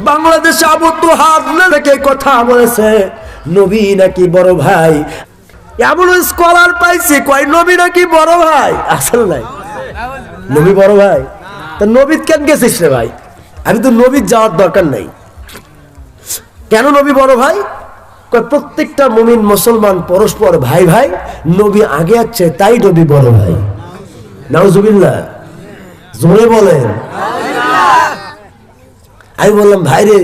বাংলাদেশে আবু তোহাব নাকি কথা বলেছে নবী নাকি বড় ভাই। এমন স্কলার পাইছি কয় নবী নাকি বড় ভাই। আসলে নাই নবী বড় ভাই, তা নবী কেন গেছিস রে ভাই? আমি তো নবীর যাওয়ার দরকার নাই। কেন নবী বড় ভাই? প্রত্যেকটা মুমিন মুসলমান পরস্পর ভাই ভাই, নবী আগে আছে তাই নবী বড় ভাই। নাউজুবিল্লাহ, জোরে বলেন। আমি বললাম ভাই রে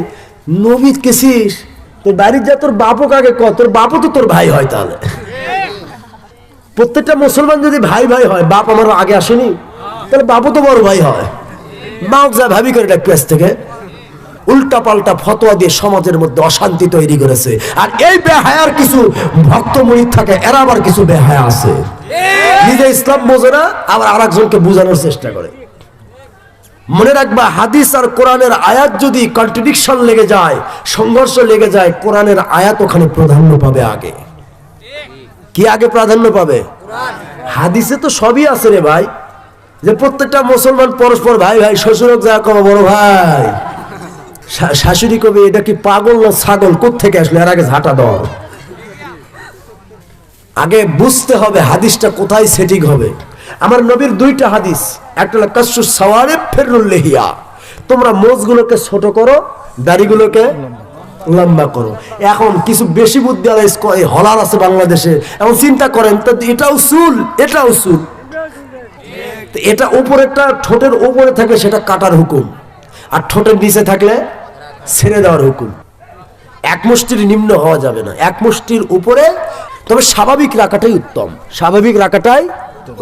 নবী কেছিস, তোর বাড়ির যা তোর বাপও কাকে ক, তোর বাপও তো তোর ভাই হয়। তাহলে প্রত্যেকটা মুসলমান যদি ভাই ভাই হয়, বাপ আমার আগে আসেনি, তাহলে বাপও তো বড় ভাই হয়। বাপ যা ভাবি করে ডাক্তার থেকে উল্টা পাল্টা ফতোয়া দিয়ে সমাজের মধ্যে অশান্তি তৈরি করেছে। আর এই বেহায়ার কিছু ভক্ত মুরিদ থাকে, এরা আবার কিছু বেহায়া আছে, নিজে ইসলাম বোঝে না, আবার আরেকজনকে বোঝানোর চেষ্টা করে। মনে রাখবা, হাদিস আর কোরআনের আয়াত যদি কন্ট্রাডিকশন লেগে যায়, সংঘর্ষ লেগে যায়, কোরআনের আয়াত ওখানে প্রাধান্য পাবে। আগে কি আগে প্রাধান্য পাবে? হাদিসে তো সবই আছে রে ভাই, যে প্রত্যেকটা মুসলমান পরস্পর ভাই ভাই। শ্বশুরক যা কবে বড় ভাই, শাশুড়ি কবি এটা কি পাগল না ছাগল, কোত্থেকে আসলে, এর আগে ঝাঁটা দর। আগে বুঝতে হবে হাদিসটা কোথায় সেটিং হবে। আমার নবীর দুইটা হাদিস, একটা হলো কাসসুস সাওয়ারিব ফিররুল লিহিয়া, তোমরা মোজগুলোকে ছোট করো, দাড়িগুলোকে লম্বা করো। এখন কিছু বেশি বুদ্ধি হলার আছে বাংলাদেশে, এখন চিন্তা করেন তো, এটাও চুল এটাও চুল, এটা উপরেরটা ঠোঁটের উপরে থাকলে সেটা কাটার হুকুম, আর ঠোঁটের নিচে থাকলে ছেড়ে দেওয়ার হুকুম। এক মুষ্টির নিম্ন হওয়া যাবে না, এক মুষ্টির উপরে। তবে স্বাভাবিক রাখাটাই উত্তম, স্বাভাবিক রাখাটাই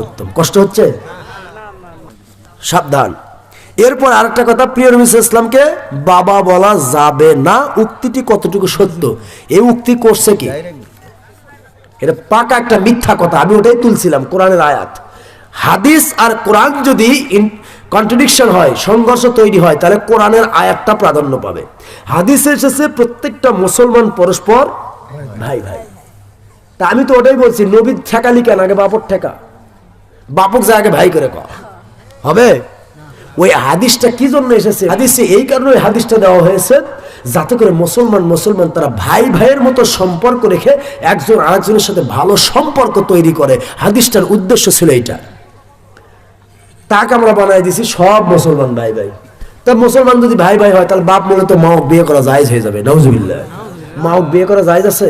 উত্তম। কষ্ট হচ্ছে, সাবধান। এরপর আরেকটা কথা, প্রিয় নবী সাল্লাল্লাহু আলাইহি ওয়াসাল্লামকে বাবা বলা যাবে না, উক্তিটি কতটুকু সত্য? এই উক্তি করছে কি? এটা পাকা একটা মিথ্যা কথা। আমি ওটাই তুলছিলাম, কোরআনের আয়াত। হাদিস আর কোরআন যদি কন্ট্রাডিকশন হয়, সংঘর্ষ তৈরি হয়, তাহলে কোরআনের আয়াতটা প্রাধান্য পাবে। হাদিসে এসেছে প্রত্যেকটা মুসলমান পরস্পর ভাই ভাই। তা আমি তো ওটাই বলছি, নবীর ঠেকালি কেন? আগে বাপর ঠেকা, বাপক যা আগে ভাই করে কর হবে। ওই হাদিসটা কি জন্য এসেছে? হাদিসে এই কারণে ওই হাদিসটা দেওয়া হয়েছে, যাতে করে মুসলমান তারা ভাই ভাইয়ের মতো সম্পর্ক রেখে একজন আরেকজনের সাথে ভালো সম্পর্ক তৈরি করে। হাদিসটার উদ্দেশ্য ছিল এইটা। তাকে আমরা বানাই দিছি সব মুসলমান ভাই ভাই। তা মুসলমান যদি ভাই ভাই হয়, তাহলে বাপ মূলত মাও বিয়ে করা জায়েজ হয়ে যাবে। নাউজুবিল্লাহ, মাও বিয়ে করা জায়েজ আছে?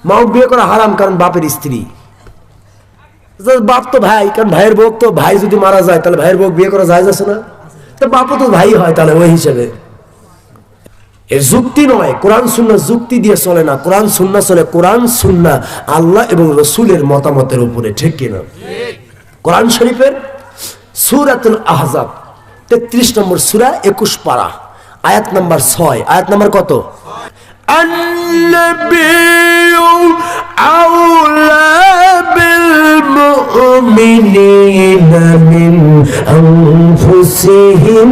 মাও বিয়ে করা হারাম, কারণ বাপের স্ত্রী। বাপ তো ভাই, কারণ ভাইয়ের বউ তো, ভাই যদি মারা যায় তাহলে ভাইয়ের বউ বিয়ে করা জায়েজ আছে না? তো বাপও তো ভাই হয়, তাহলে ওই হিসেবে। এর যুক্তি নয়, কোরআন সুন্নাহ যুক্তি দিয়ে চলে না, কোরআন সুন্নাহ চলে কোরআন সুন্নাহ আল্লাহ এবং রাসূলের মতামতের উপরে, ঠিক কিনা? কোরআন শরীফের সূরাতুল আহজাব 33 নম্বর সূরা 21 পারা, আয়াত নাম্বার 6। আয়াত নাম্বার কত? আন-নাবিয়্যু আওলা বিল মুমিনিনা মিন আনফুসিহিম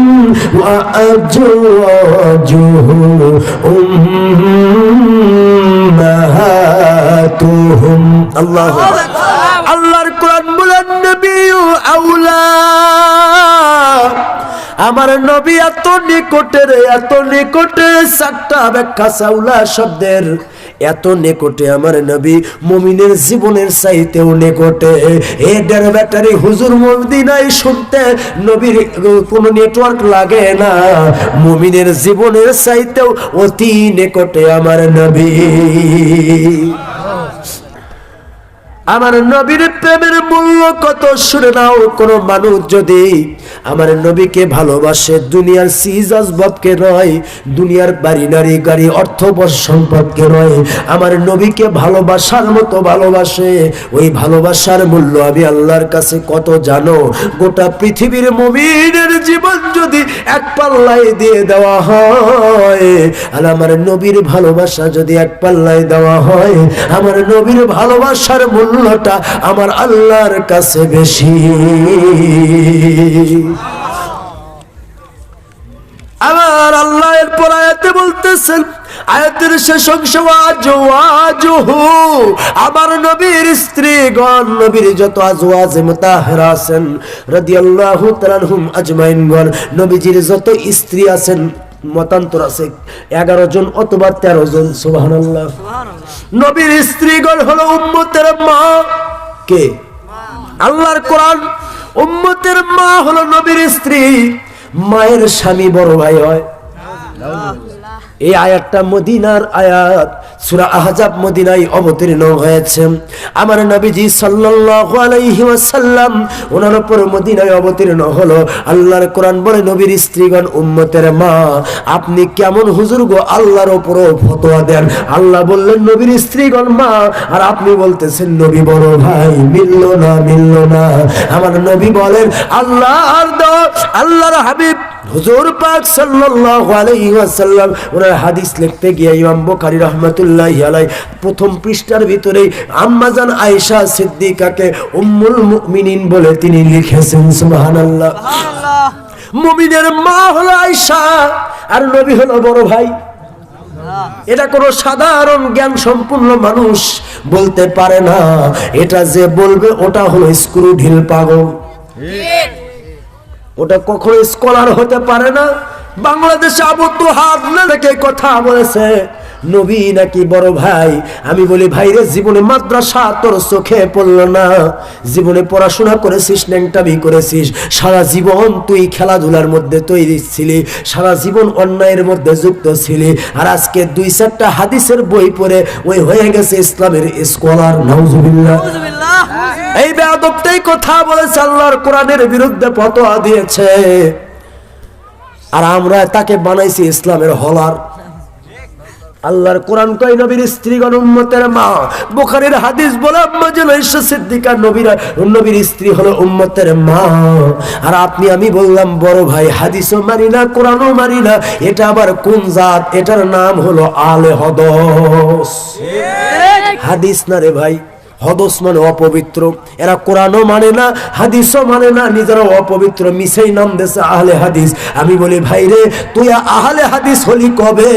ওয়া আজওয়াজুহু উম্মাহাতুহুম। আল্লাহু আকবার। আল্লাহর কোরআন বলেন নবিয়্যু আওলা, আমার নবী এত নিকটের, এত নিকটে। চারটা ব্যাখ্যা সাউলা শব্দের, এত নিকটে আমার নবী মুমিনের জীবনের চাইতেও নিকটে। এটার ব্যাটারি হুজুর মদিনায় শুনতে নবীর কোনো নেটওয়ার্ক লাগে না, মুমিনের জীবনের চাইতেও অতি নিকটে আমার নবী। আমার নবীর প্রেমের মূল্য কত শুনে নাও। কোন মানুষ যদি আমার নবীকে ভালোবাসে, দুনিয়ার চিজ আসবাবকে নয়, দুনিয়ার বাড়ি নারী গাড়ি অর্থ সম্পদকে নয়, আমার নবীকে ভালোবাসার মতো ভালোবাসে, ওই ভালোবাসার মূল্য আমি আল্লাহর কাছে কত জানো? গোটা পৃথিবীর মুমিনের জীবন যদি এক পাল্লায় দিয়ে দেওয়া হয়, আর আমার নবীর ভালোবাসা যদি এক পাল্লায় দেওয়া হয়, আমার নবীর ভালোবাসার মূল্যটা আমার আল্লাহর কাছে বেশি। আমার আল্লাহ এরপর আয়াতে বলতেছেন, আয়াতের শেষ অংশ, আজওয়াজুহু, আমার নবীর স্ত্রীগণ, নবীর যত আজওয়াজে মুতাহহারা আছেন রাদিয়াল্লাহু তাআলা আনহুম আজমাইনগণ, নবীজির যত স্ত্রী আছেন মতান্তর আছে 11 জন অথবা 13 জন। সুবহানাল্লাহ। নবীর স্ত্রীগণ হলো উম্মতের মা। কে? আল্লাহর কোরআন। উম্মতের মা হলো নবীর স্ত্রী। মায়ের স্বামী বড় ভাই হয়। এই আয়াতটা মদিনার আয়াত, সূরা আহজাব মদিনায় অবতীর্ণ হয়েছে। আমার নবীজি সাল্লাল্লাহু আলাইহি ওয়াসাল্লাম ওনার উপর মদিনায় অবতীর্ণ হলো। আল্লাহর কোরআন বলে নবীর স্ত্রীগণ উম্মতের মা। আপনি কেমন হুজুর গো আল্লাহর উপর ফতোয়া দেন? আল্লাহ বললেন নবীর স্ত্রীগণ মা, আর আপনি বলতেছেন নবী বড় ভাই। মিলল না। আমার নবী বলেন আল্লাহর হাবিব হুজুর পাক সাল্লাল্লাহু আলাইহি ওয়াসাল্লাম ওনার হাদিস লিখতে গিয়ে ইমাম বুখারী রাহমাতুল্লাহি আলাইহি প্রথম পৃষ্ঠার ভিতরে আম্মাজান আয়েশা সিদ্দিকাকে উম্মুল মুমিনিন বলে তিনি লিখেছেন। সুবহানাল্লাহ। মুমিনের মা হলো আয়েশা, আর নবী হলো বড় ভাই। এটা কোনো সাধারণ জ্ঞান সম্পূর্ণ মানুষ বলতে পারে না। এটা যে বলবে ওটা হলো স্ক্রু ঢিল পাগল। ওটা কখনো স্কলার হতে পারে না। বাংলাদেশে আবু তুহাব নাকি কথা বলেছে নবী নাকি বড় ভাই। আমি বলি ভাইরে, জীবনে মাদ্রাসা তোর চোখে পড়লো না, জীবনে পড়াশোনা করেছিস, ন্যাংটামি করেছিস, সারা জীবন তুই খেলাধুলার মধ্যে তৈরি ছিলি, সারা জীবন অন্যায়ের মধ্যে যুক্ত ছিলি, আর আজকে 2-4টা হাদিসের বই পড়ে ওই হয়ে গেছে ইসলামের স্কলার। নাউজুবিল্লাহ। এই বেয়াদবটাই কথা বলেছে, আল্লাহর কোরআনের বিরুদ্ধে ফতোয়া দিয়েছে, আর আমরা তাকে বানাইছি ইসলামের হলার। আল্লাহর কোরআন কয় নবীর স্ত্রীগণ উম্মতের মা। বুখারীর হাদিস বলে আম্মাজান আয়েশা সিদ্দিকা নবীর স্ত্রী হলো উম্মতের মা। আর আপনি আমি বললাম বড় ভাই। হাদিসও মানি না, কোরআনও মানি না। এটা আবার কোন জাত? এটার নাম হলো আলে হদস। হাদিস না রে ভাই, হদস মানে অপবিত্র। এরা কোরআনও মানে না, হাদিসও মানে না, নিজেরা অপবিত্র, মিছেই নাম দেশে আহলে হাদিস। আমি বলি ভাই রে, তুই আহলে হাদিস হলি কবে?